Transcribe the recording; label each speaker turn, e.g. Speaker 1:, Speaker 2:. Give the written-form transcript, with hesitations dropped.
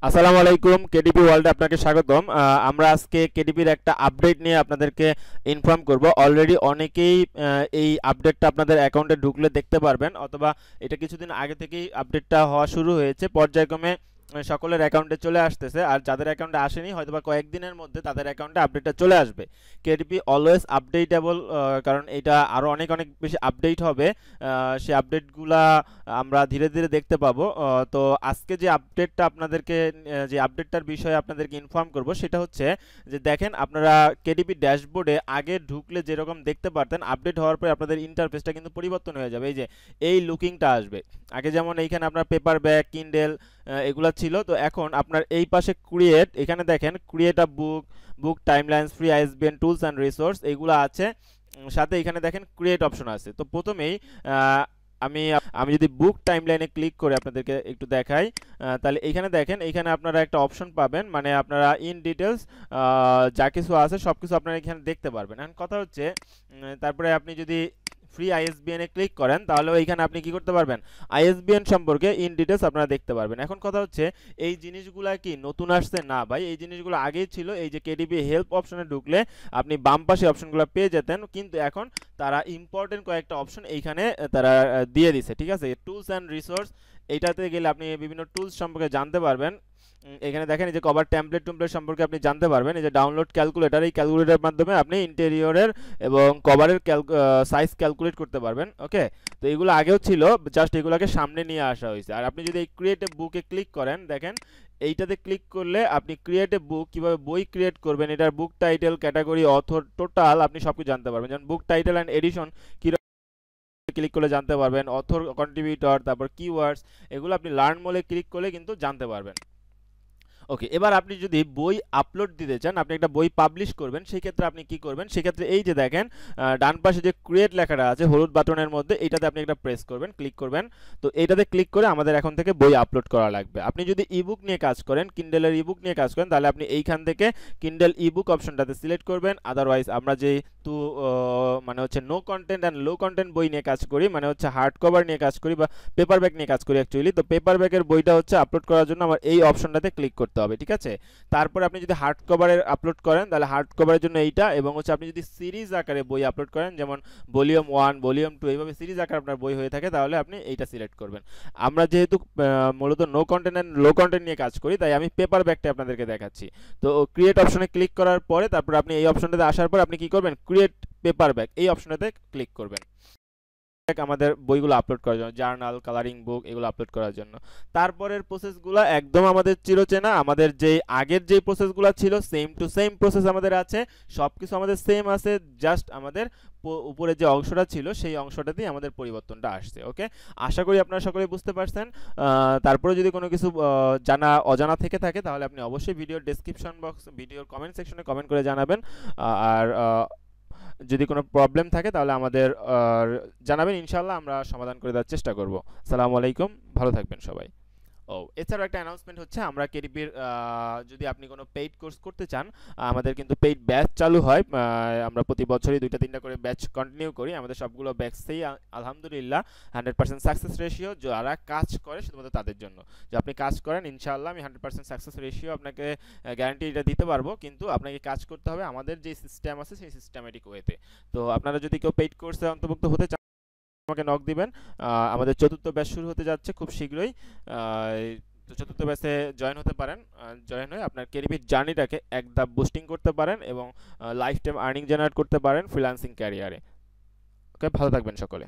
Speaker 1: আসসালামু আলাইকুম, কেডিপি ওয়ার্ল্ডে আপনাকে স্বাগতম। আমরা আজকে কেডিপির একটা আপডেট নিয়ে আপনাদেরকে ইনফর্ম করব। অলরেডি অনেকেই এই আপডেটটা আপনাদের অ্যাকাউন্টে ঢুকলে দেখতে পারবেন, অথবা এটা কিছুদিন আগে থেকেই আপডেটটা হওয়া শুরু হয়েছে। পর্যায়ক্রমে সকলের অ্যাকাউন্টে চলে আসতেছে, আর যাদের অ্যাকাউন্টে আসেনি হয়তোবা কয়েকদিনের মধ্যে তাদের অ্যাকাউন্টে আপডেটটা চলে আসবে। কেডিপি অলওয়েজ আপডেটেবল, কারণ এটা আরও অনেক অনেক বেশি আপডেট হবে। সেই আপডেটগুলা আমরা ধীরে ধীরে দেখতে পাবো। তো আজকে যে আপডেটটা আপনাদেরকে যে আপডেটটার বিষয়ে আপনাদেরকে ইনফর্ম করব সেটা হচ্ছে যে দেখেন, আপনারা কেডিপি ড্যাশবোর্ডে আগে ঢুকলে যেরকম দেখতে পারতেন, আপডেট হওয়ার পরে আপনাদের ইন্টারফেসটা কিন্তু পরিবর্তন হয়ে যাবে। এই যে এই লুকিংটা আসবে। আগে যেমন এইখানে আপনার পেপার ব্যাগ, কিন্ডেল এগুলা ছিল, তো এখন আপনার এই পাশে ক্রিয়েট, এখানে দেখেন create a book, book timelines, free ISBN tools and resource এগুলো আছে। সাথে এখানে দেখেন ক্রিয়েট অপশন আছে। তো প্রথমেই আমি আমি যদি বুক টাইমলাইনে ক্লিক করে আপনাদেরকে একটু দেখাই, তাহলে এইখানে দেখেন, এইখানে আপনারা একটা অপশন পাবেন, মানে আপনারা ইন ডিটেলস যা কিছু আছে সব কিছু আপনারা এখানে দেখতে পারবেন। এখন কথা হচ্ছে, তারপরে আপনি যদি ফ্রি আইএসবিএন এ ক্লিক করেন তাহলে এইখানে আপনি কি করতে পারবেন, আইএসবিএন সম্পর্কে ইন ডিটেলস আপনারা দেখতে পারবেন। এখন কথা হচ্ছে, এই জিনিসগুলা কি নতুন আসছে? না ভাই, এই জিনিসগুলো আগেই ছিল। এই যে কেডিবি হেল্প অপশনে ঢুকলে আপনি বাম পাশে অপশনগুলো পেয়ে যেতেন, কিন্তু এখন তারা ইম্পর্টেন্ট কয়েকটা অপশন এইখানে তারা দিয়ে দিছে। ঠিক আছে, টুলস অ্যান্ড রিসোর্স, এইটাতে গেলে আপনি বিভিন্ন টুলস সম্পর্কে জানতে পারবেন। এখানে দেখেন, এই যে কভার টেমপ্লেট সম্পর্কে আপনি জানতে পারবেন। এই যে ডাউনলোড ক্যালকুলেটর, এই ক্যালকুলেটরের মাধ্যমে আপনি ইন্টেরিয়রের এবং কভারের সাইজ ক্যালকুলেট করতে পারবেন। ওকে, তো এগুলো আগেও ছিল, জাস্ট এগুলোকে সামনে নিয়ে আসা হয়েছে। আর আপনি যদি এই ক্রিয়েট এ বুকে ক্লিক করেন, দেখেন এইটাতে ক্লিক করলে আপনি ক্রিয়েট এ বুক, কীভাবে বই ক্রিয়েট করবেন, এটার book title, category, author, total আপনি সব কিছু জানতে পারবেন। যেমন book title and edition click করলে জানতে পারবেন, অথর, কন্ট্রিবিউটর, তারপর কিওয়ার্ডস, এগুলো আপনি লার্ন মোলে ক্লিক করলে কিন্তু জানতে পারবেন। ওকে, এবার আপনি যদি বই আপলোড দিতে চান, আপনি একটা বই পাবলিশ করবেন, সেই ক্ষেত্রে আপনি কি করবেন? সেক্ষেত্রে এই যে দেখেন ডান পাশে যে ক্রিয়েট লেখাটা আছে হলুদ বাটনের মধ্যে, এইটাতে আপনি একটা প্রেস করবেন, ক্লিক করবেন। তো এইটাতে ক্লিক করে আমাদের এখন থেকে বই আপলোড করা লাগবে। আপনি যদি ইবুক নিয়ে কাজ করেন, কিন্ডেলের ইবুক নিয়ে কাজ করেন, তাহলে আপনি এইখান থেকে কিন্ডেল ইবুক অপশনটাতে সিলেক্ট করবেন। আদারওয়াইজ আমরা যেহেতু মানে হচ্ছে no content and low content বই নিয়ে কাজ করি, মানে হচ্ছে হার্ড কভার নিয়ে কাজ করি বা পেপার ব্যাগ নিয়ে কাজ করি অ্যাকচুয়ালি, তো পেপার ব্যাগের বইটা হচ্ছে আপলোড করার জন্য আমার এই অপশনটাতে ক্লিক করতে হবে। ঠিক আছে, তারপরে আপনি যদি হার্ড কভারের আপলোড করেন তাহলে হার্ড কভারের জন্য এইটা, এবং হচ্ছে আপনি যদি সিরিজ আকারে বই আপলোড করেন, যেমন ভলিউম 1, ভলিউম 2, এইভাবে সিরিজ আকারে আপনার বই হয়ে থাকে, তাহলে আপনি এইটা সিলেক্ট করবেন। আমরা যেহেতু মূলত no content and low content নিয়ে কাজ করি, তাই আমি পেপার ব্যাগটা আপনাদেরকে দেখাচ্ছি। তো ক্রিয়েট অপশনে ক্লিক করার পরে তারপর আপনি এই অপশনটাতে আসার পর আপনি কি করবেন, ক্রিয়েট পেপার ব্যাগ এই অপশনটাতে ক্লিক করবেন আমাদের বইগুলো আপলোড করার জন্য, জার্নাল, কালারিং বুক এগুলো আপলোড করার জন্য। তারপরের প্রসেসগুলো একদম আমাদের চিরচেনা, আমাদের যে আগের যে প্রসেসগুলো ছিল সেম টু সেম প্রসেস আমাদের আছে, সব কিছু আমাদের সেম আছে, জাস্ট আমাদের উপরে যে অংশটা ছিল সেই অংশটাতেই আমাদের পরিবর্তনটা আসছে। ওকে, আশা করি আপনারা সকলে বুঝতে পারছেন। তারপরে যদি কোনো কিছু অজানা থেকে থাকে তাহলে আপনি অবশ্যই ভিডিওর ডেসক্রিপশন বক্স, ভিডিওর কমেন্ট সেকশনে কমেন্ট করে জানাবেন। আর যদি কোনো প্রবলেম থাকে তাহলে আমাদের জানাবেন, ইনশাল্লাহ আমরা সমাধান করে দেওয়ার চেষ্টা করব। আসসালামু আলাইকুম, ভালো থাকবেন সবাই। ও, এছাড়াও একটা অ্যানাউন্সমেন্ট হচ্ছে, আমরা কেডিপির যদি আপনি কোনো পেইড কোর্স করতে চান, আমাদের কিন্তু পেইড ব্যাচ চালু হয়। আমরা প্রতি বছরই 2-3টা করে ব্যাচ কন্টিনিউ করি। আমাদের সবগুলো ব্যাচেই আলহামদুলিল্লাহ 100% সাকসেস রেশিও। যারা কাজ করে শুধুমাত্র তাদের জন্য, যে আপনি কাজ করেন, ইনশাআল্লাহ আমি 100% সাকসেস রেশিও আপনাকে গ্যারান্টি এটা দিতে পারবো, কিন্তু আপনাকে কাজ করতে হবে আমাদের যে সিস্টেম আছে সেই সিস্টেমেটিক ওয়েতে। তো আপনারা যদি কেউ পেইড কোর্সে অন্তর্ভুক্ত হতে চান আমাকে নক দিবেন। আমাদের চতুর্থ ব্যাচ শুরু হতে যাচ্ছে খুব শীঘ্রই। তো চতুর্থ ব্যাচে জয়েন হতে পারেন। জয়েন হয়ে আপনার ক্যারিয়ার জার্নিটাকে এক ধাপ বুস্টিং করতে পারেন এবং লাইফ টাইম আর্নিং জেনারেট করতে পারেন ফ্রিল্যান্সিং ক্যারিয়ারে। ওকে, ভালো থাকবেন সকলে।